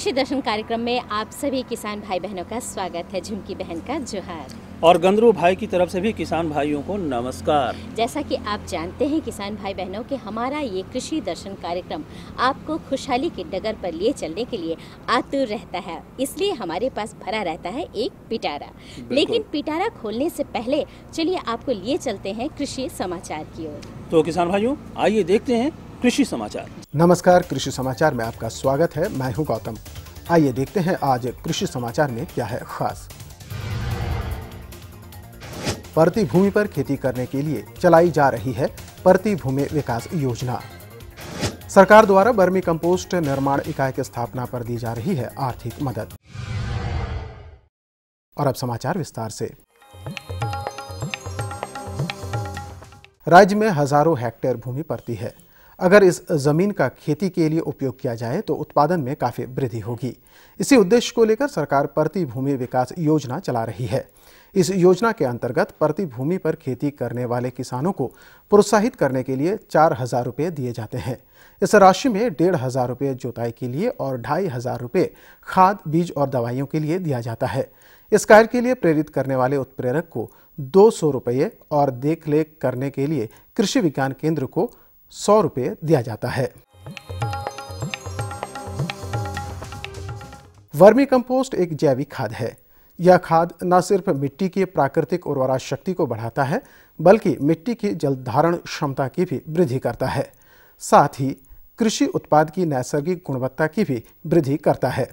कृषि दर्शन कार्यक्रम में आप सभी किसान भाई बहनों का स्वागत है। झुमकी बहन का जोहार और गंदरू भाई की तरफ से भी किसान भाइयों को नमस्कार। जैसा कि आप जानते हैं किसान भाई बहनों के हमारा ये कृषि दर्शन कार्यक्रम आपको खुशहाली की डगर पर लिए चलने के लिए आतुर रहता है, इसलिए हमारे पास भरा रहता है एक पिटारा। लेकिन पिटारा खोलने से पहले चलिए आपको लिए चलते हैं कृषि समाचार की ओर। तो किसान भाइयों आइए देखते हैं कृषि समाचार। नमस्कार, कृषि समाचार में आपका स्वागत है। मैं हूं गौतम। आइए देखते हैं आज कृषि समाचार में क्या है खास। परती भूमि पर खेती करने के लिए चलाई जा रही है परती भूमि विकास योजना। सरकार द्वारा वर्मी कंपोस्ट निर्माण इकाई की स्थापना पर दी जा रही है आर्थिक मदद। और अब समाचार विस्तार से। राज्य में हजारों हेक्टेयर भूमि पड़ती है। अगर इस जमीन का खेती के लिए उपयोग किया जाए तो उत्पादन में काफी वृद्धि होगी। इसी उद्देश्य को लेकर सरकार परती भूमि विकास योजना चला रही है। इस योजना के अंतर्गत परती भूमि पर खेती करने वाले किसानों को प्रोत्साहित करने के लिए 4,000 रुपये दिए जाते हैं। इस राशि में 1,500 रुपये जोताई के लिए और 2,500 रुपये खाद, बीज और दवाइयों के लिए दिया जाता है। इस कार्य के लिए प्रेरित करने वाले उत्प्रेरक को 200 रुपये और देखरेख करने के लिए कृषि विज्ञान केंद्र को 100 रुपये दिया जाता है। वर्मी कंपोस्ट एक जैविक खाद है। यह खाद न सिर्फ मिट्टी की प्राकृतिक उर्वरा शक्ति को बढ़ाता है, बल्कि मिट्टी की जल धारण क्षमता की भी वृद्धि करता है। साथ ही कृषि उत्पाद की नैसर्गिक गुणवत्ता की भी वृद्धि करता है।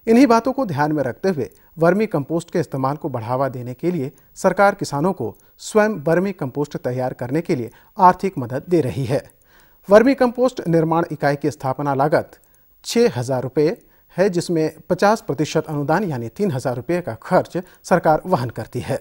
इन्हीं बातों को ध्यान में रखते हुए वर्मी कंपोस्ट के इस्तेमाल को बढ़ावा देने के लिए सरकार किसानों को स्वयं वर्मी कंपोस्ट तैयार करने के लिए आर्थिक मदद दे रही है। वर्मी कंपोस्ट निर्माण इकाई की स्थापना लागत 6,000 रुपये है, जिसमें 50% अनुदान यानी 3,000 रुपये का खर्च सरकार वहन करती है।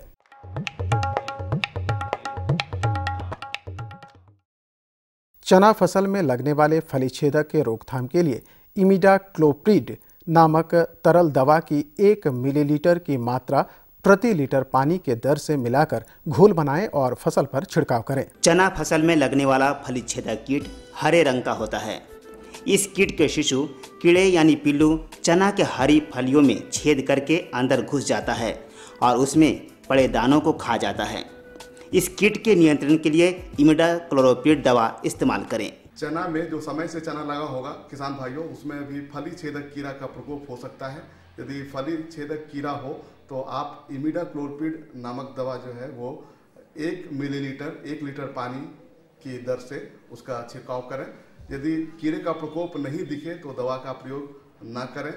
चना फसल में लगने वाले फली छेदक के रोकथाम के लिए इमिडाक्लोप्रिड नामक तरल दवा की 1 मिलीलीटर की मात्रा प्रति लीटर पानी के दर से मिलाकर घोल बनाएं और फसल पर छिड़काव करें। चना फसल में लगने वाला फली छेदक कीट हरे रंग का होता है। इस कीट के शिशु कीड़े यानी पिल्लू चना के हरी फलियों में छेद करके अंदर घुस जाता है और उसमें पड़े दानों को खा जाता है। इस कीट के नियंत्रण के लिए इमिडाक्लोप्रिड दवा इस्तेमाल करें। चना में जो समय से चना लगा होगा किसान भाइयों, उसमें भी फली छेदक कीड़ा का प्रकोप हो सकता है। यदि फली छेदक कीड़ा हो तो आप इमिडाक्लोप्रिड नामक दवा जो है वो 1 मिलीलीटर 1 लीटर पानी की दर से उसका छिड़काव करें। यदि कीड़े का प्रकोप नहीं दिखे तो दवा का प्रयोग न करें।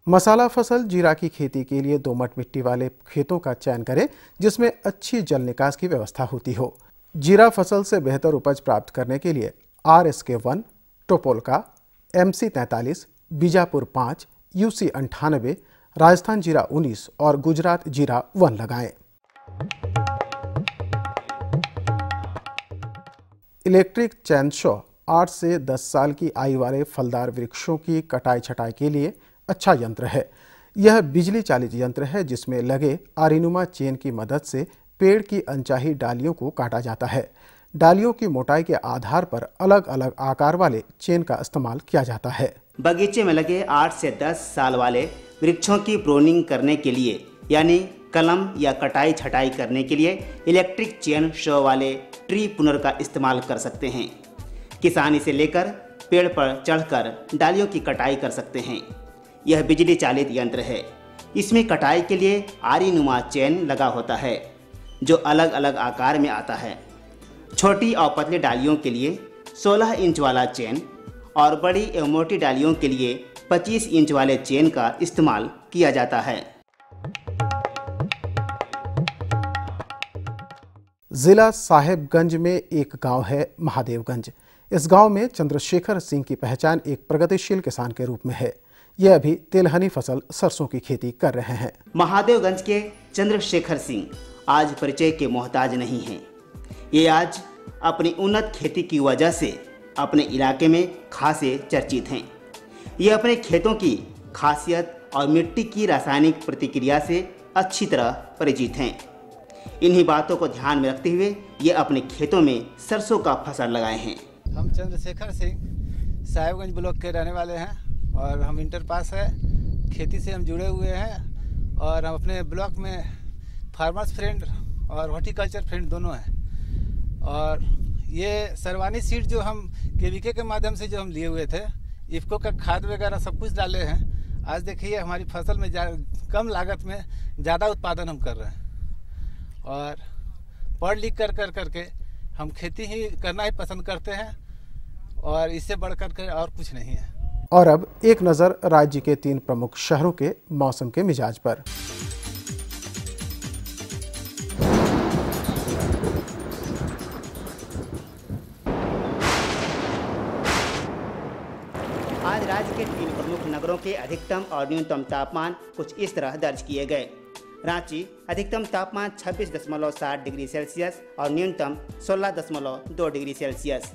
मसाला फसल जीरा की खेती के लिए दोमट मिट्टी वाले खेतों का चयन करें, जिसमें अच्छी जल निकास की व्यवस्था होती हो। जीरा फसल से बेहतर उपज प्राप्त करने के लिए RSK1, टोपोल्का, MC43, Bijapur 5, UC 98, Rajasthan जीरा 19 और गुजरात जीरा 1 लगाएं। इलेक्ट्रिक चैनशॉ 8 से 10 साल की आयु वाले फलदार वृक्षों की कटाई छटाई के लिए अच्छा यंत्र है। यह बिजली चालित यंत्र है, जिसमें लगे आरीनुमा चेन की मदद से पेड़ की अनचाही डालियों को काटा जाता है। डालियों की मोटाई के आधार पर अलग अलग आकार वाले चेन का इस्तेमाल किया जाता है। बगीचे में लगे 8 से 10 साल वाले वृक्षों की प्रूनिंग करने के लिए यानी कलम या कटाई छटाई करने के लिए इलेक्ट्रिक चेन शो वाले ट्री पुनर का इस्तेमाल कर सकते हैं। किसान इसे लेकर पेड़ पर चढ़कर डालियों की कटाई कर सकते हैं। यह बिजली चालित यंत्र है। इसमें कटाई के लिए आरीनुमा चेन लगा होता है, जो अलग अलग आकार में आता है। छोटी और पतली डालियों के लिए 16 इंच वाला चेन और बड़ी एवं मोटी डालियों के लिए 25 इंच वाले चेन का इस्तेमाल किया जाता है। जिला साहेबगंज में एक गांव है महादेवगंज। इस गांव में चंद्रशेखर सिंह की पहचान एक प्रगतिशील किसान के रूप में है। यह अभी तिलहनी फसल सरसों की खेती कर रहे हैं। महादेवगंज के चंद्रशेखर सिंह आज परिचय के मोहताज नहीं हैं। ये आज अपनी उन्नत खेती की वजह से अपने इलाके में खासे चर्चित हैं। ये अपने खेतों की खासियत और मिट्टी की रासायनिक प्रतिक्रिया से अच्छी तरह परिचित हैं। इन्हीं बातों को ध्यान में रखते हुए ये अपने खेतों में सरसों का फसल लगाए हैं। हम चंद्रशेखर सिंह साहेबगंज ब्लॉक के रहने वाले हैं और हम इंटर पास है। खेती से हम जुड़े हुए हैं और हम अपने ब्लॉक में फार्मर्स फ्रेंड और हॉर्टिकल्चर फ्रेंड दोनों हैं। और ये सरवानी सीड जो हम केवीके के माध्यम से जो हम लिए हुए थे, इफ्को का खाद वगैरह सब कुछ डाले हैं। आज देखिए हमारी फसल में कम लागत में ज़्यादा उत्पादन हम कर रहे हैं और पढ़ लिख करके हम खेती ही करना ही पसंद करते हैं और इससे बढ़कर के और कुछ नहीं है। और अब एक नज़र राज्य के 3 प्रमुख शहरों के मौसम के मिजाज पर। आज राज्य के 3 प्रमुख नगरों के अधिकतम और न्यूनतम तापमान कुछ इस तरह दर्ज किए गए। रांची अधिकतम तापमान 26.7 डिग्री सेल्सियस और न्यूनतम 16.2 डिग्री सेल्सियस।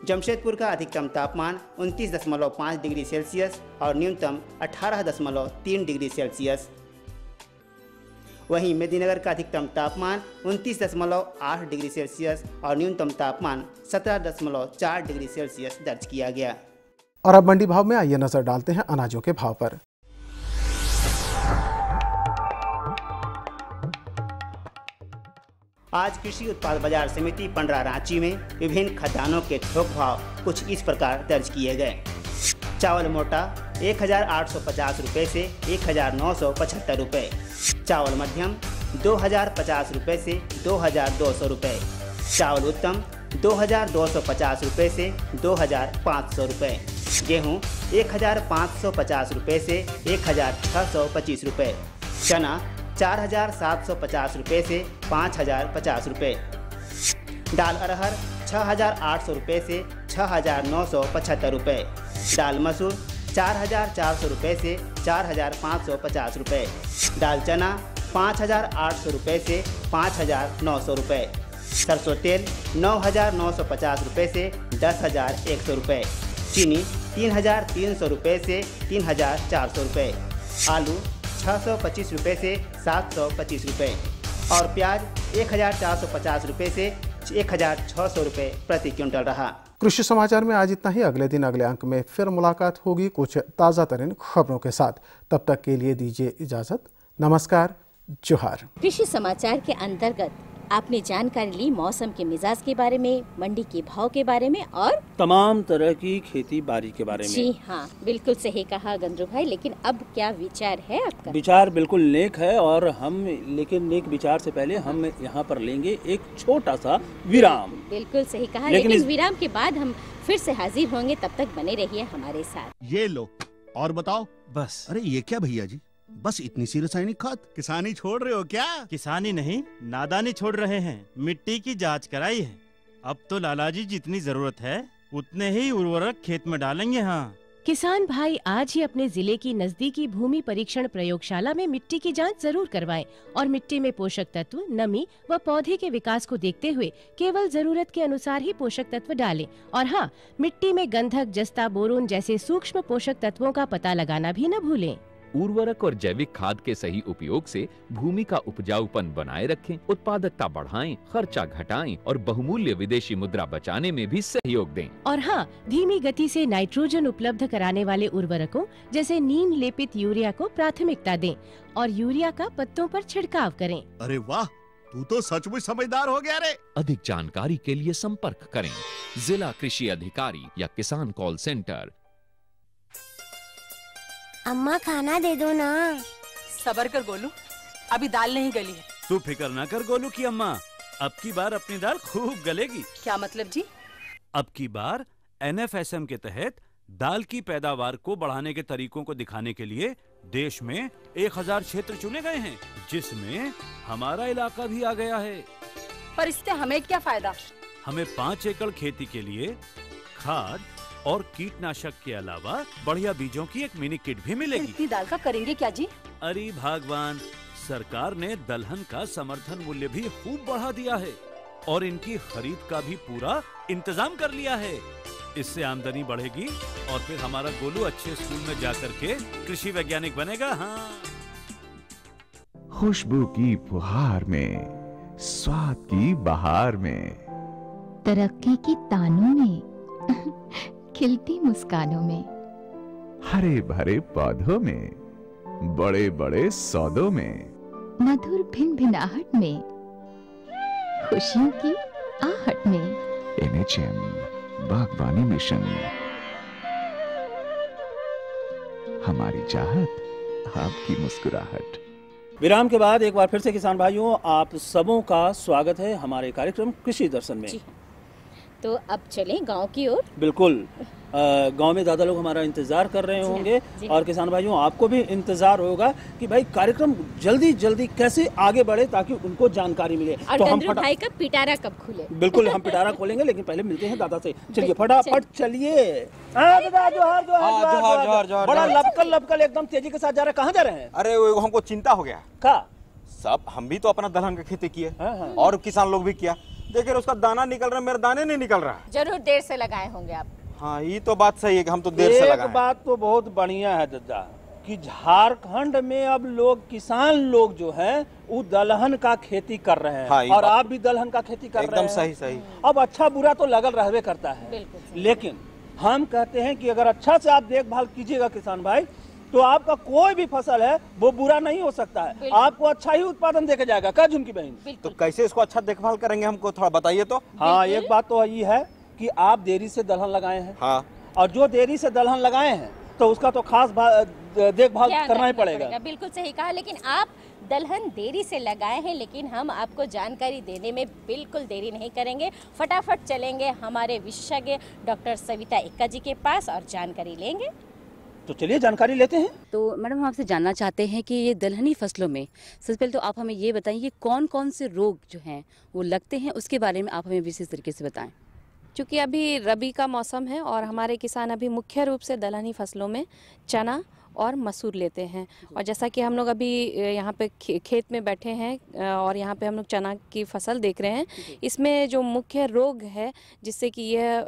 जमशेदपुर का अधिकतम तापमान 29.5 डिग्री सेल्सियस और न्यूनतम 18.3 डिग्री सेल्सियस। वहीं मेदिनीनगर का अधिकतम तापमान 29.8 डिग्री सेल्सियस और न्यूनतम तापमान 17.4 डिग्री सेल्सियस दर्ज किया गया। और अब मंडी भाव में आइए नजर डालते हैं अनाजों के भाव पर। आज कृषि उत्पाद बाजार समिति पंडरा रांची में विभिन्न खदानों के थोक भाव कुछ इस प्रकार दर्ज किए गए। चावल मोटा 1850 रुपये से 1975 रुपये। चावल मध्यम 2050 रुपये से 2200 रुपये। चावल उत्तम 2250 रुपये से 2500 रुपये। गेहूँ 1550 रुपये से 1625 रुपये। चना 4750 रुपये से 5050 रुपये। दाल अरहर 6800 रुपये से 6975 रुपये। दाल मसूर 4400 रुपये से 4550 रुपये। दाल चना 5800 रुपये से 5900 रुपये। सरसों तेल 9950 रुपये से 10100 रुपये। चीनी 3300 रुपये से 3400 रुपये। आलू 625 रुपये से 725 रुपये और प्याज 1450 रुपये से 1600 रुपये प्रति क्विंटल रहा। कृषि समाचार में आज इतना ही। अगले दिन अगले अंक में फिर मुलाकात होगी कुछ ताज़ा तरीन खबरों के साथ। तब तक के लिए दीजिए इजाज़त। नमस्कार, जोहार। कृषि समाचार के अंतर्गत आपने जानकारी ली मौसम के मिजाज के बारे में, मंडी के भाव के बारे में और तमाम तरह की खेती बाड़ी के बारे में। जी हाँ, बिल्कुल सही कहा गंद्रू भाई। लेकिन अब क्या विचार है आपका? विचार बिल्कुल नेक है और हम लेकिन नेक विचार से पहले हम यहाँ पर लेंगे एक छोटा सा विराम। बिल्कुल सही कहा, लेकिन विराम के बाद हम फिर से हाजिर होंगे। तब तक बने रहिए हमारे साथ। ये लो और बताओ। बस। अरे ये क्या भैया जी, बस इतनी सी रासायनिक खाद? किसानी छोड़ रहे हो क्या? किसानी नहीं, नादानी छोड़ रहे हैं। मिट्टी की जांच कराई है। अब तो लालाजी जितनी जरूरत है उतने ही उर्वरक खेत में डालेंगे। हाँ, किसान भाई आज ही अपने जिले की नजदीकी भूमि परीक्षण प्रयोगशाला में मिट्टी की जांच जरूर करवाएं और मिट्टी में पोषक तत्व, नमी व पौधे के विकास को देखते हुए केवल जरूरत के अनुसार ही पोषक तत्व डालें। और हाँ, मिट्टी में गंधक, जस्ता, बोरोन जैसे सूक्ष्म पोषक तत्वों का पता लगाना भी न भूलें। उर्वरक और जैविक खाद के सही उपयोग से भूमि का उपजाऊपन बनाए रखें, उत्पादकता बढ़ाएं, खर्चा घटाएं और बहुमूल्य विदेशी मुद्रा बचाने में भी सहयोग दें। और हाँ, धीमी गति से नाइट्रोजन उपलब्ध कराने वाले उर्वरकों जैसे नीम लेपित यूरिया को प्राथमिकता दें और यूरिया का पत्तों पर छिड़काव करें। अरे वाह, तू तो सचमुच समझदार हो गया रे। अधिक जानकारी के लिए संपर्क करें जिला कृषि अधिकारी या किसान कॉल सेंटर। अम्मा खाना दे दो ना। सबर कर गोलू, अभी दाल नहीं गली है। तू फिक्र ना कर गोलू की अम्मा, अब की बार अपनी दाल खूब गलेगी। क्या मतलब जी? अब की बार NFSM के तहत दाल की पैदावार को बढ़ाने के तरीकों को दिखाने के लिए देश में 1000 क्षेत्र चुने गए हैं, जिसमें हमारा इलाका भी आ गया है। पर इससे हमें क्या फायदा? हमें 5 एकड़ खेती के लिए खाद और कीटनाशक के अलावा बढ़िया बीजों की एक मिनी किट भी मिलेगी। इतनी दाल का करेंगे क्या जी? अरे भगवान, सरकार ने दलहन का समर्थन मूल्य भी खूब बढ़ा दिया है और इनकी खरीद का भी पूरा इंतजाम कर लिया है। इससे आमदनी बढ़ेगी और फिर हमारा गोलू अच्छे स्कूल में जाकर के कृषि वैज्ञानिक बनेगा। हाँ, खुशबू की फुहार में, स्वाद की बहार में, तरक्की की तानों में खिलती मुस्कानों में, हरे भरे पौधों में, बड़े बड़े सौदों में, मधुर भिनभिनाहट में, खुशियों की आहट में। NHM बागवानी मिशन, हमारी चाहत आपकी मुस्कुराहट। विराम के बाद एक बार फिर से किसान भाइयों, आप सबों का स्वागत है हमारे कार्यक्रम कृषि दर्शन में। तो अब चलें गांव की ओर। बिल्कुल, गांव में दादा लोग हमारा इंतजार कर रहे होंगे और किसान भाइयों आपको भी इंतजार होगा कि भाई कार्यक्रम जल्दी जल्दी कैसे आगे बढ़े ताकि उनको जानकारी मिले। और तो हम भाई का पिटारा कब खुले? बिल्कुल, हम पिटारा खोलेंगे, लेकिन पहले मिलते हैं दादा से। चलिए फटाफट चलिए। दादा जोहार। बड़ा लपकल एकदम तेजी के साथ जा रहे हैं। कहाँ जा रहे हैं? अरे हमको चिंता हो गया का सब, हम भी तो अपना दलहन की खेती किए और किसान लोग भी किया, देखिए उसका दाना निकल रहा है, मेरा दाने नहीं निकल रहा है। जरूर देर से लगाए होंगे आप। हाँ, ये तो बात सही है कि हम तो देर से लगाए। एक बात तो बहुत बढ़िया है दादा कि झारखंड में अब लोग, किसान लोग जो हैं वो दलहन का खेती कर रहे हैं। हाँ, और आप भी दलहन का खेती कर रहे हैं। एकदम सही। अब अच्छा बुरा तो लगल रहबे करता है, लेकिन हम कहते हैं कि अगर अच्छा से आप देखभाल कीजिएगा किसान भाई, तो आपका कोई भी फसल है वो बुरा नहीं हो सकता है, आपको अच्छा ही उत्पादन देके जाएगा। क्या झुमकी बहन? तो कैसे इसको अच्छा देखभाल करेंगे, हमको थोड़ा बताइए तो। हाँ, एक बात तो ये है कि आप देरी से दलहन लगाए हैं। हाँ। और जो देरी से दलहन लगाए हैं तो उसका तो खास देखभाल करना ही पड़ेगा। बिल्कुल सही कहा, लेकिन आप दलहन देरी से लगाए हैं, लेकिन हम आपको जानकारी देने में बिल्कुल देरी नहीं करेंगे। फटाफट चलेंगे हमारे विशेषज्ञ डॉक्टर सविता एक्का जी के पास और जानकारी लेंगे। तो चलिए जानकारी लेते हैं। तो मैडम, हम आपसे जानना चाहते हैं कि ये दलहनी फसलों में सबसे पहले तो आप हमें ये बताइए कौन कौन से रोग जो हैं वो लगते हैं, उसके बारे में आप हमें विशेष तरीके से बताएं। चूँकि अभी रबी का मौसम है और हमारे किसान अभी मुख्य रूप से दलहनी फसलों में चना और मसूर लेते हैं, और जैसा कि हम लोग अभी यहाँ पे खेत में बैठे हैं और यहाँ पे हम लोग चना की फसल देख रहे हैं, इसमें जो मुख्य रोग है जिससे कि यह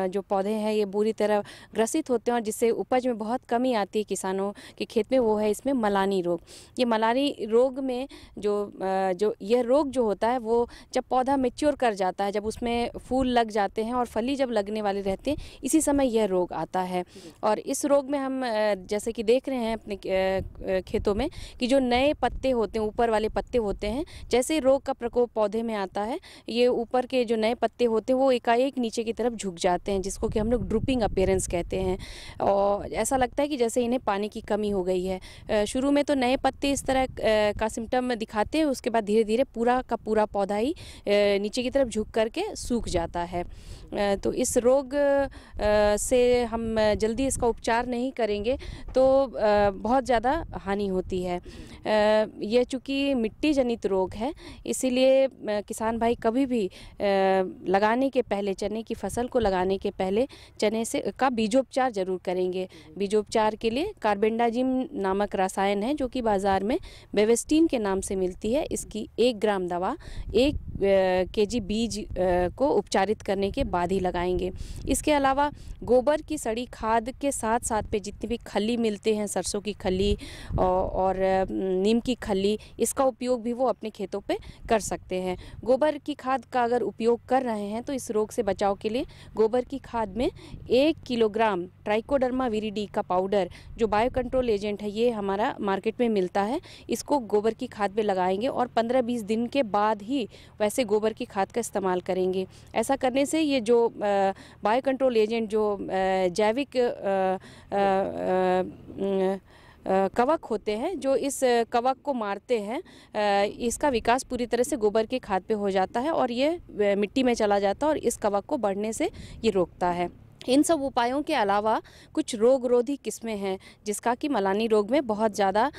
जो पौधे हैं ये बुरी तरह ग्रसित होते हैं और जिससे उपज में बहुत कमी आती है किसानों के खेत में, वो है इसमें मलानी रोग। ये मलानी रोग में जो यह रोग जो होता है वो जब पौधा मैच्योर कर जाता है, जब उसमें फूल लग जाते हैं और फली जब लगने वाले रहते हैं, इसी समय यह रोग आता है। और इस रोग में हम जैसे कि देख रहे हैं अपने खेतों में कि जो नए पत्ते होते हैं, ऊपर वाले पत्ते होते हैं, जैसे ही रोग का प्रकोप पौधे में आता है, ये ऊपर के जो नए पत्ते होते हैं वो एकाएक नीचे की तरफ झुक जाते हैं, जिसको कि हम लोग ड्रूपिंग अपीयरेंस कहते हैं। और ऐसा लगता है कि जैसे इन्हें पानी की कमी हो गई है। शुरू में तो नए पत्ते इस तरह का सिम्टम दिखाते हैं, उसके बाद धीरे धीरे पूरा का पूरा पौधा ही नीचे की तरफ झुक करके सूख जाता है। तो इस रोग से हम जल्दी इसका उपचार नहीं करेंगे तो बहुत ज़्यादा हानि होती है। यह चूँकि मिट्टी जनित रोग है, इसीलिए किसान भाई कभी भी लगाने के पहले, चने की फसल को लगाने के पहले चने से का बीजोपचार जरूर करेंगे। बीजोपचार के लिए कार्बेंडाजिम नामक रसायन है जो कि बाज़ार में बेवेस्टीन के नाम से मिलती है। इसकी 1 ग्राम दवा 1 केजी बीज को उपचारित करने के बाद ही लगाएंगे। इसके अलावा गोबर की सड़ी खाद के साथ साथ पे जितनी भी खली मिलते हैं, सरसों की खली और नीम की खली, इसका उपयोग भी वो अपने खेतों पे कर सकते हैं। गोबर की खाद का अगर उपयोग कर रहे हैं तो इस रोग से बचाव के लिए गोबर की खाद में 1 किलोग्राम ट्राइकोडर्मा विरिडी का पाउडर जो बायो कंट्रोल एजेंट है, ये हमारा मार्केट में मिलता है, इसको गोबर की खाद में लगाएंगे और 15-20 दिन के बाद ही वैसे गोबर की खाद का इस्तेमाल करेंगे। ऐसा करने से ये जो बायो कंट्रोल एजेंट जो जैविक कवक होते हैं, जो इस कवक को मारते हैं, इसका विकास पूरी तरह से गोबर के खाद पे हो जाता है और ये मिट्टी में चला जाता है और इस कवक को बढ़ने से ये रोकता है। इन सब उपायों के अलावा कुछ रोगरोधी किस्में हैं जिसका कि मलानी रोग में बहुत ज़्यादा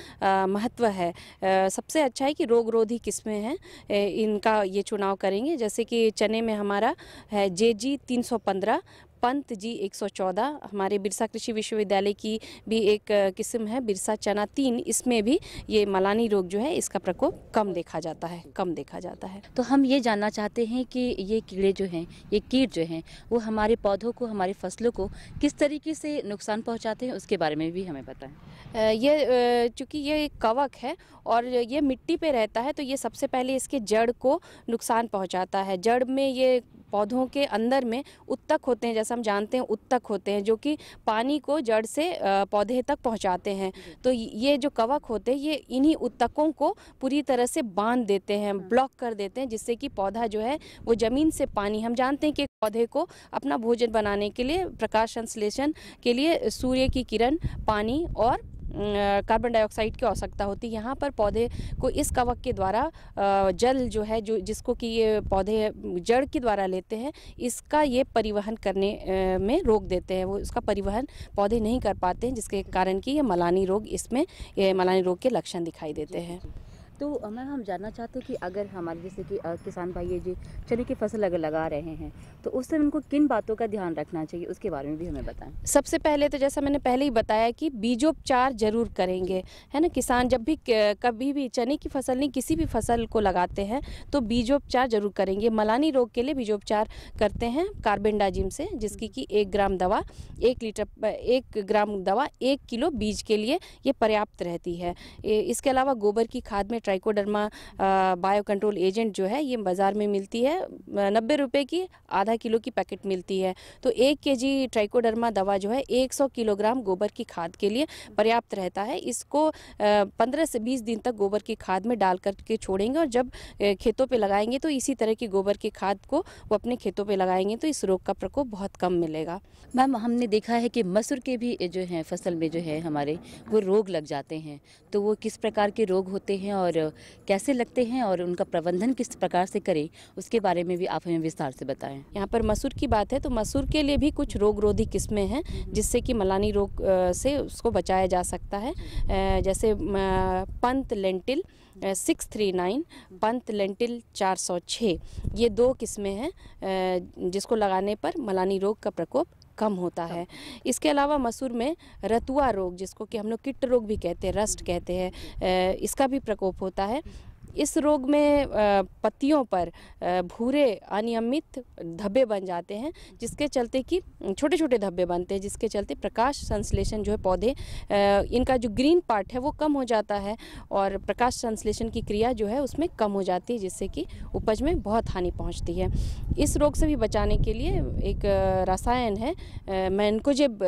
महत्व है। सबसे अच्छा है कि रोगरोधी किस्में हैं, इनका ये चुनाव करेंगे। जैसे कि चने में हमारा है JG 315, पंत जी 114, हमारे बिरसा कृषि विश्वविद्यालय की भी एक किस्म है बिरसा चना 3, इसमें भी ये मलानी रोग जो है इसका प्रकोप कम देखा जाता है। तो हम ये जानना चाहते हैं कि ये कीड़े जो हैं, ये कीट जो हैं, वो हमारे पौधों को, हमारी फसलों को किस तरीके से नुकसान पहुंचाते हैं, उसके बारे में भी हमें बताएं। ये चूँकि ये एक कवक है और ये मिट्टी पे रहता है, तो ये सबसे पहले इसके जड़ को नुकसान पहुंचाता है। जड़ में ये पौधों के अंदर में उत्तक होते हैं, जैसा हम जानते हैं उत्तक होते हैं जो कि पानी को जड़ से पौधे तक पहुंचाते हैं। तो ये जो कवक होते हैं ये इन्हीं उत्तकों को पूरी तरह से बांध देते हैं, ब्लॉक कर देते हैं, जिससे कि पौधा जो है वो जमीन से पानी, हम जानते हैं कि पौधे को अपना भोजन बनाने के लिए, प्रकाश संश्लेषण के लिए सूर्य की किरण, पानी और कार्बन डाइऑक्साइड की आवश्यकता होती है। यहाँ पर पौधे को इस कवक के द्वारा जल जो है जिसको कि ये पौधे जड़ के द्वारा लेते हैं, इसका ये परिवहन करने में रोक देते हैं। वो इसका परिवहन पौधे नहीं कर पाते हैं, जिसके कारण कि ये मलानी रोग, इसमें ये मलानी रोग के लक्षण दिखाई देते हैं। तो मैम हम जानना चाहते हैं कि अगर हमारे जैसे कि किसान भाई ये जो चने की फसल अगर लगा रहे हैं तो उस समय उनको किन बातों का ध्यान रखना चाहिए, उसके बारे में भी हमें बताएं। सबसे पहले तो जैसा मैंने पहले ही बताया कि बीजोपचार जरूर करेंगे, है ना। किसान जब भी कभी भी चने की फसल नहीं किसी भी फसल को लगाते हैं तो बीजोपचार जरूर करेंगे। मलानी रोग के लिए बीजोपचार करते हैं कार्बेंडाजिम से, जिसकी कि 1 ग्राम दवा 1 ग्राम दवा 1 किलो बीज के लिए ये पर्याप्त रहती है। इसके अलावा गोबर की खाद में ट्राइकोडर्मा बायो कंट्रोल एजेंट जो है ये बाज़ार में मिलती है, 90 रुपये की आधा किलो की पैकेट मिलती है। तो 1 केजी ट्राइकोडर्मा दवा जो है 100 किलोग्राम गोबर की खाद के लिए पर्याप्त रहता है। इसको 15 से 20 दिन तक गोबर की खाद में डाल करके छोड़ेंगे और जब खेतों पे लगाएंगे तो इसी तरह की गोबर की खाद को वो अपने खेतों पे लगाएंगे तो इस रोग का प्रकोप बहुत कम मिलेगा। मैम हमने देखा है कि मसूर के भी जो है फसल में जो है हमारे वो रोग लग जाते हैं, तो वो किस प्रकार के रोग होते हैं और कैसे लगते हैं और उनका प्रबंधन किस प्रकार से करें, उसके बारे में भी आप हमें विस्तार से बताएं। यहाँ पर मसूर की बात है तो मसूर के लिए भी कुछ रोग रोधी किस्में हैं जिससे कि मलानी रोग से उसको बचाया जा सकता है। जैसे पंत लेंटिल 639, पंत लेंटिल 406, ये 2 किस्में हैं जिसको लगाने पर मलानी रोग का प्रकोप कम होता है। इसके अलावा मसूर में रतुआ रोग, जिसको कि हम लोग कीट रोग भी कहते हैं, रस्ट कहते हैं, इसका भी प्रकोप होता है। इस रोग में पत्तियों पर भूरे अनियमित धब्बे बन जाते हैं, जिसके चलते कि छोटे छोटे धब्बे बनते हैं, जिसके चलते प्रकाश संश्लेषण जो है पौधे इनका जो ग्रीन पार्ट है वो कम हो जाता है और प्रकाश संश्लेषण की क्रिया जो है उसमें कम हो जाती है, जिससे कि उपज में बहुत हानि पहुंचती है। इस रोग से भी बचाने के लिए एक रसायन है, मैनकोजेब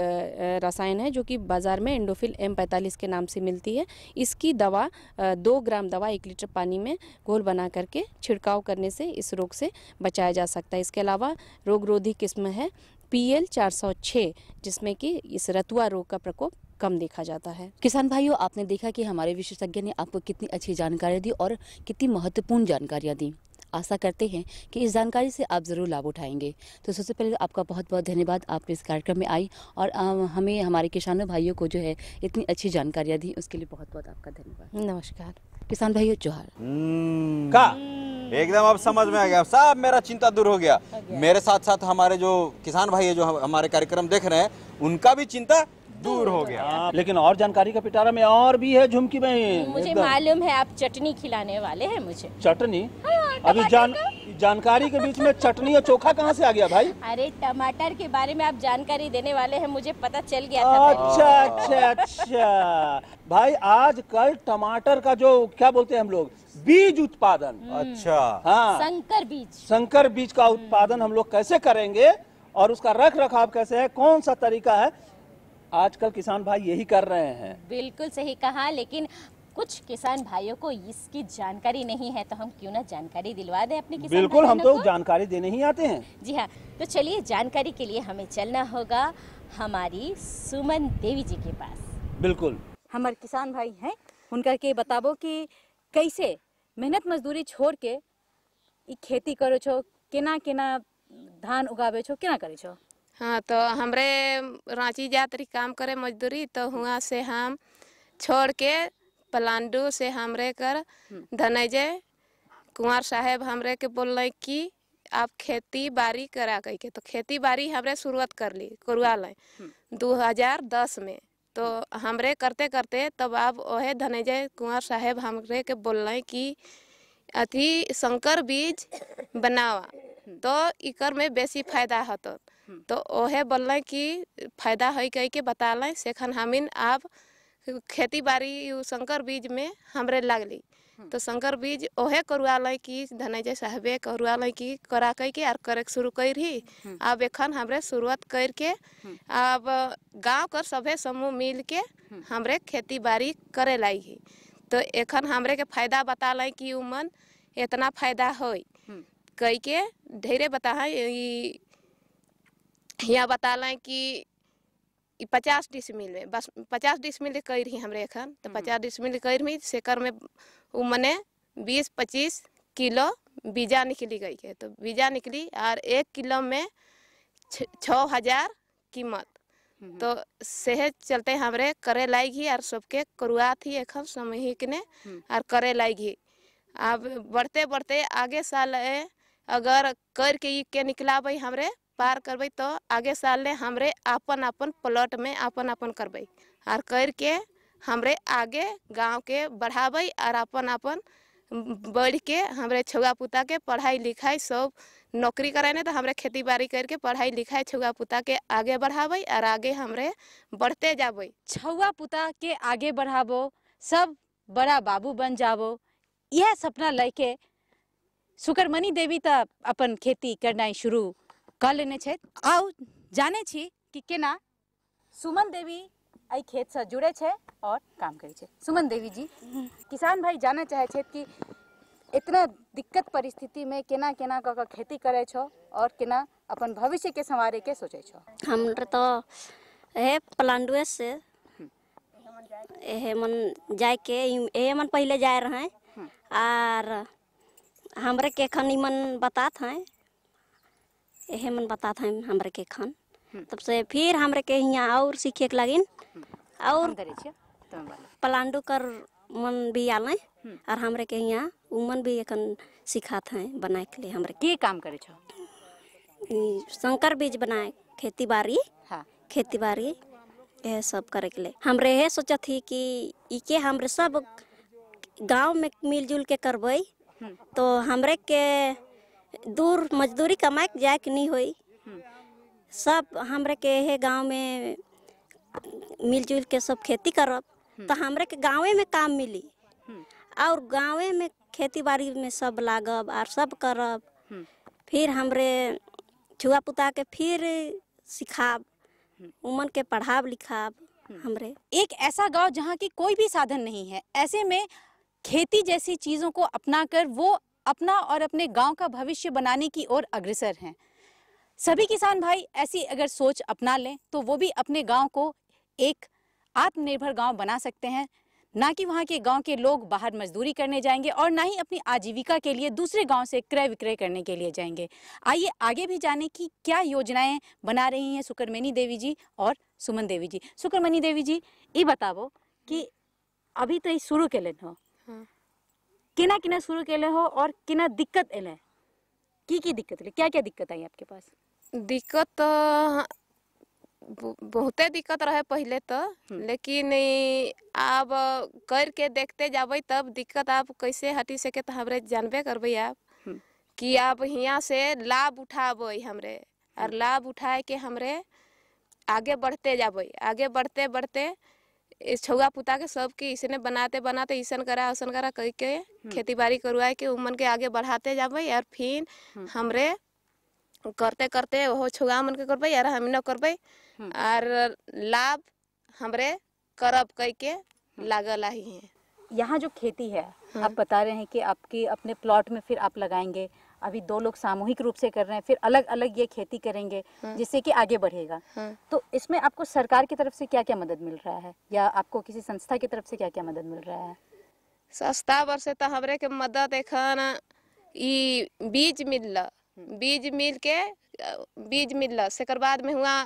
रसायन है, जो कि बाज़ार में एंडोफिल M45 के नाम से मिलती है। इसकी दवा 2 ग्राम दवा 1 लीटर पानी में घोल बना करके छिड़काव करने से इस रोग से बचाया जा सकता है। इसके अलावा रोग रोधी किस्म है PL 406, जिसमें कि इस रतुआ रोग का प्रकोप कम देखा जाता है। किसान भाइयों, आपने देखा कि हमारे विशेषज्ञ ने आपको कितनी अच्छी जानकारी दी और कितनी महत्वपूर्ण जानकारियाँ दी। आशा करते हैं कि इस जानकारी से आप ज़रूर लाभ उठाएंगे। तो सबसे पहले आपका बहुत बहुत धन्यवाद, आप इस कार्यक्रम में आई और हमें हमारे किसानों भाइयों को जो है इतनी अच्छी जानकारियाँ दी, उसके लिए बहुत बहुत आपका धन्यवाद। नमस्कार किसान भाइयों, जोहार। का एकदम अब समझ में आ गया, सब मेरा चिंता दूर हो गया। मेरे साथ साथ हमारे जो किसान भाई है जो हमारे कार्यक्रम देख रहे हैं उनका भी चिंता दूर हो गया। लेकिन और जानकारी का पिटारा में और भी है झुमकी बहन। मुझे मालूम है आप चटनी खिलाने वाले हैं मुझे। चटनी? अभी जानकारी के बीच में चटनी और चोखा कहाँ से आ गया भाई? अरे टमाटर के बारे में आप जानकारी देने वाले हैं, मुझे पता चल गया था। अच्छा भाई, आज कल टमाटर का जो क्या बोलते हैं हम लोग बीज उत्पादन, अच्छा हाँ, संकर बीज का उत्पादन हम लोग कैसे करेंगे और उसका रख रखाव कैसे है, कौन सा तरीका है, आजकल किसान भाई यही कर रहे हैं। बिल्कुल सही कहा, लेकिन कुछ किसान भाइयों को इसकी जानकारी नहीं है, तो हम क्यों ना जानकारी दिलवा दें अपने किसान। बिल्कुल, हम तो जानकारी देने ही आते हैं। जी हाँ, तो चलिए जानकारी के लिए हमें चलना होगा हमारी सुमन देवी जी के पास। बिल्कुल, हमारे किसान भाई हैं, उनका के बताबो कि कैसे मेहनत मजदूरी छोड़ के खेती करो छो, केना केना धान उगावे छो, केना करे छो। हाँ, तो हमरे रांची जातरी काम करे मजदूरी, तो हुआ से हम छोड़ के पलांडू से हमरे कर धनंजय कुमार साहेब हमरे के बोल कि आप खेती बाड़ी करा कह के, तो खेती बाड़ी हमरे शुरुआत कर ली करुआ लें 2010 में। तो हमरे करते करते तब आप ओहे धनंजय कुमार साहेब हमरे के बोल कि अति संकर बीज बनावा तो इकर में बेसी फायदा होता, तो ओहे बोल कि फायदा है कह के बतालें। सेखन हमिन आप खेती बाड़ी संकर बीज में हमरे लगली, तो संकर बीज ओहे करुआल की धनंजय साहबे करुआल की करा कई के और करे शुरू कर ही। अब एखन हमरे शुरुआत करके अब गांव कर सभे समूह मिल के हमरे खेती बाड़ी करे लाई। तो एखन हमरे के फायदा बता लाई कि उमन इतना फायदा होई कई के ढेरे बता यहाँ बता लाई कि 50 डिसमिल में बस 50 डिसमिल कर रही हमरे एखन। तो 50 डिसमिल कर रही सेकर में मने 20-25 किलो बीजा निकली गई है। तो बीजा निकली और 1 किलो में 6,000 कीमत। तो सेहे चलते हमरे करे लागी और सबके करुआ थी एखन सामूहिक ने और करे लागी। अब बढ़ते बढ़ते आगे साल अगर करके के निकला भाई हमरे पार करबे तो आगे साल ले हमरे अपन अपन प्लॉट में अपन अपन करबे और करके हमरे आगे गांव के बढ़ाबे और अपन अपन बढ़ के हमरे छुआ पुता के पढ़ाई लिखाई सब नौकरी कराने। तो हमरे खेती बाड़ी करके पढ़ाई लिखाई छुआ पुता के आगे बढ़ाबे और आगे हमरे बढ़ते जाबे। छुआ पुता के आगे बढ़ाबो, सब बड़ा बाबू बन जाबो, यह सपना लेके सुकरमणि देवी त अपन खेती करना शुरू कर लेने छे। आओ जाने छी कि केना सुमन देवी आई खेत से जुड़े छे और काम करे छे। सुमन देवी जी, किसान भाई जाना चाहे छे कि इतना दिक्कत परिस्थिति में केना केना क खेती करे छो और केना अपन भविष्य के संवारे के सोचे छो। हम तो हे पलांडुए से मन जाए के मन पहले जाए रहे और हमरे के खन मन बातात हैं यह मन बताते हैं हमरे के खान। तब से फिर हमरे के यहाँ और सीखे के लगिन और पलांडू कर मन भी आले और हमरे के यहाँ उमन भी एकन सिखाते हैं बनाए के लिए। हमरे के काम करे छो? संकर बीज बनाए खेती बाड़ी। हाँ। खेती बाड़ी यह सब करे के लिए हमरे ये सोचा थी कि इके हमरे सब गांव में मिलजुल के करबे तो हमरे के दूर मजदूरी कमाए के जाए के नहीं होई। सब हमरे के हे गांव में मिलजुल के सब खेती करब तो हमरे के गाँवे में काम मिली और गाँवे में खेती बाड़ी में सब लागब और सब करब। फिर हमरे छुआ पुता के फिर सिखाब, उमन के पढ़ाब लिखाब। हमरे एक ऐसा गांव जहाँ की कोई भी साधन नहीं है, ऐसे में खेती जैसी चीजों को अपनाकर वो अपना और अपने गांव का भविष्य बनाने की ओर अग्रसर हैं। सभी किसान भाई ऐसी अगर सोच अपना लें तो वो भी अपने गांव को एक आत्मनिर्भर गांव बना सकते हैं। ना कि वहां के गांव के लोग बाहर मजदूरी करने जाएंगे और ना ही अपनी आजीविका के लिए दूसरे गांव से क्रय विक्रय करने के लिए जाएंगे। आइए आगे भी जाने की क्या योजनाएं बना रही हैं सुकरमणि देवी जी और सुमन देवी जी। सुकरमणि देवी जी, ये बताओ कि अभी तो शुरू के लेन हो, किना किना शुरू केले हो और किना दिक्कत एले की दिक्कत ले, क्या क्या दिक्कत आई आपके पास? दिक्कत तो बहुते दिक्कत रहे पहले तो, लेकिन अब करके देखते जाबे तब दिक्कत आप कैसे हटी सके तो हमरे जानबे करबे आप कि आप यहाँ से लाभ उठाबे हमरे और लाभ उठाए के हमरे आगे बढ़ते जाबे। आगे बढ़ते बढ़ते इस छुआ पुता के सब के इसने बनाते बनाते ईसन करा कह के खेती बाड़ी करवाए के उमन के आगे बढ़ाते जाबे और फिर हमरे करते करते वो छुआ मन के करबे यार हम न करबे और लाभ हमरे करब कह के लागल ही है। यहाँ जो खेती है आप बता रहे हैं कि आपके अपने प्लॉट में फिर आप लगाएंगे, अभी 2 लोग सामूहिक रूप से कर रहे हैं, फिर अलग अलग ये खेती करेंगे जिससे कि आगे बढ़ेगा। तो इसमें आपको सरकार की तरफ से क्या क्या मदद मिल रहा है या आपको किसी संस्था की तरफ से क्या क्या मदद मिल रहा है? संस्था बर से तो हमरे के मदद एखन बीज मिल सेकर बाद में हुआ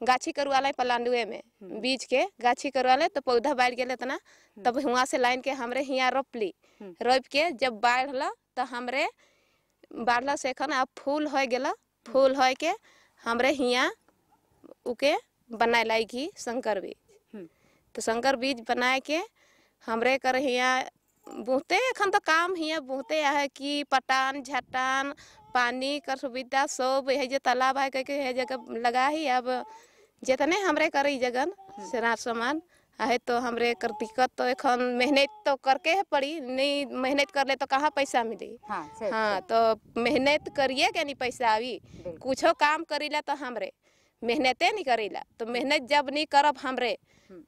गाछी करवा ले पलांडुए में बीज के गाछी करवा ले तो पौधा बढ़ गए तना तब हुआ से लाइन के हमरे हियाँ रोपली। रोप के जब बढ़ला तो हमरे बढ़ला से एखन अब फूल हो गला, फूल हो के हमरे हियाँ उके बनाए लागी संकर बीज। तो संकर बीज बनाए के हमरे कर हियाँ बहुते एखन तो काम हियाँ बहुते है कि पटान झटान पानी कर सुविधा सब है जो तालाब है कह के जगह लगा ही। अब जितने हमरे करे जगन सारा सामान है तो हमरे कर दिक्कत तो एखन मेहनत तो करके है पड़ी, नहीं मेहनत कर ले तो कहाँ पैसा मिली। हाँ तो मेहनत करिए के नहीं पैसा आवी, कुछो काम करीला तो हमरे मेहनते नहीं करीला, तो मेहनत जब नहीं करब हमरे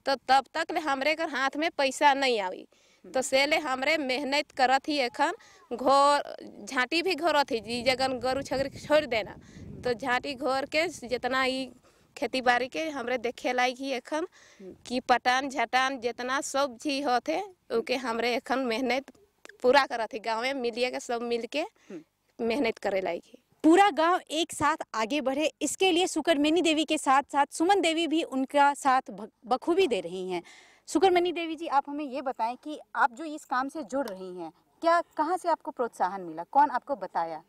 तो तब तक ले हमरे कर हाथ में पैसा नहीं आवी। तो से ले हमरे मेहनत करत ही एखन घोर झांटी भी घोरत ही, जी जगन गरु छगरी छोड़ देना तो झांटी घोर के जितना ही खेती बाड़ी के हमरे देखे लायक ही एखन कि पटान झटान जितना सब चीज होते ओके हमरे एखन मेहनत पूरा करत ही, गाँव में मिलिए के सब मिल के मेहनत करे लायक ही। पूरा गांव एक साथ आगे बढ़े, इसके लिए सुकरमणि देवी के साथ साथ सुमन देवी भी उनका साथ बखूबी दे रही हैं। सुकरमणि देवी जी, आप हमें ये बताएं कि आप जो इस काम से जुड़ रही हैं, क्या कहाँ से आपको प्रोत्साहन मिला, कौन आपको बताया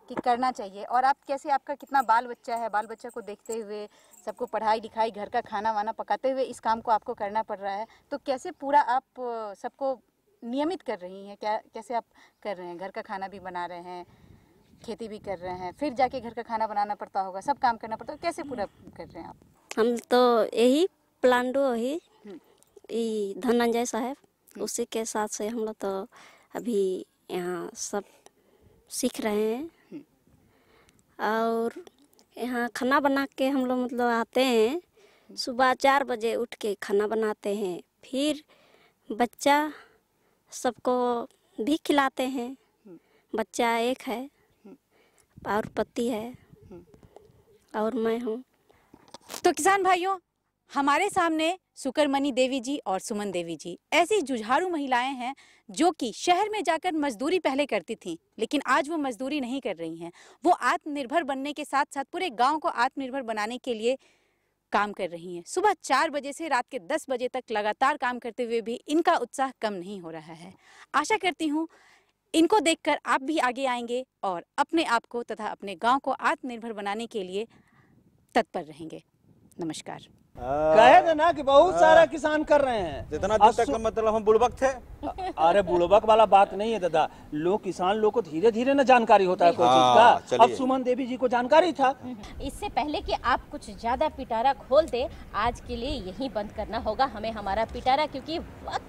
कि करना चाहिए, और आप कैसे, आपका कितना बाल बच्चा है, बाल बच्चा को देखते हुए सबको पढ़ाई लिखाई घर का खाना वाना पकाते हुए इस काम को आपको करना पड़ रहा है, तो कैसे पूरा आप सबको नियमित कर रही हैं, क्या कैसे आप कर रहे हैं, घर का खाना भी बना रहे हैं, खेती भी कर रहे हैं, फिर जाके घर का खाना बनाना पड़ता होगा, सब काम करना पड़ता है, कैसे पूरा कर रहे हैं आप? हम तो यही प्लांडो ही धनंजय साहब उसी के साथ से हम लोग तो अभी यहाँ सब सीख रहे हैं, और यहाँ खाना बना के हम लोग मतलब आते हैं, सुबह 4 बजे उठ के खाना बनाते हैं, फिर बच्चा सबको भी खिलाते हैं, बच्चा एक है और पति है और मैं हूँ। तो किसान भाइयों, हमारे सामने सुकरमणि देवी जी और सुमन देवी जी ऐसी जुझारू महिलाएं हैं जो कि शहर में जाकर मजदूरी पहले करती थीं, लेकिन आज वो मजदूरी नहीं कर रही हैं। वो आत्मनिर्भर बनने के साथ साथ पूरे गांव को आत्मनिर्भर बनाने के लिए काम कर रही हैं। सुबह 4 बजे से रात के 10 बजे तक लगातार काम करते हुए भी इनका उत्साह कम नहीं हो रहा है। आशा करती हूँ इनको देखकर आप भी आगे आएंगे और अपने आप को तथा अपने गाँव को आत्मनिर्भर बनाने के लिए तत्पर रहेंगे। नमस्कार। कहे थे ना कि बहुत सारा किसान कर रहे हैं, जितना दिन तक मतलब हम बुड़बक थे। अरे बुड़बक वाला बात नहीं है दादा, लोग किसान लोग को धीरे धीरे ना जानकारी होता है कोई चीज का। अब सुमन देवी जी को जानकारी था। इससे पहले कि आप कुछ ज्यादा पिटारा खोल दे, आज के लिए यहीं बंद करना होगा हमें हमारा पिटारा, क्योंकि वक्त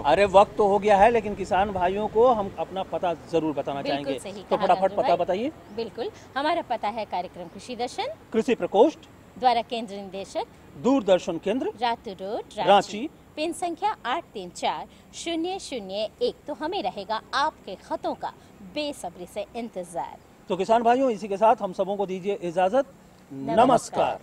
अरे वक्त तो हो गया है, लेकिन किसान भाइयों को हम अपना पता जरूर बताना चाहेंगे, तो फटाफट पता बताइए। बिल्कुल, हमारा पता है कार्यक्रम कृषि दर्शन, कृषि प्रकोष्ठ द्वारा केंद्र निदेशक, दूरदर्शन केंद्र, रातू रोड, रांची, पिन संख्या 834001। तो हमें रहेगा आपके खतों का बेसब्री से इंतजार। तो किसान भाइयों, इसी के साथ हम सबों को दीजिए इजाजत। नमस्कार।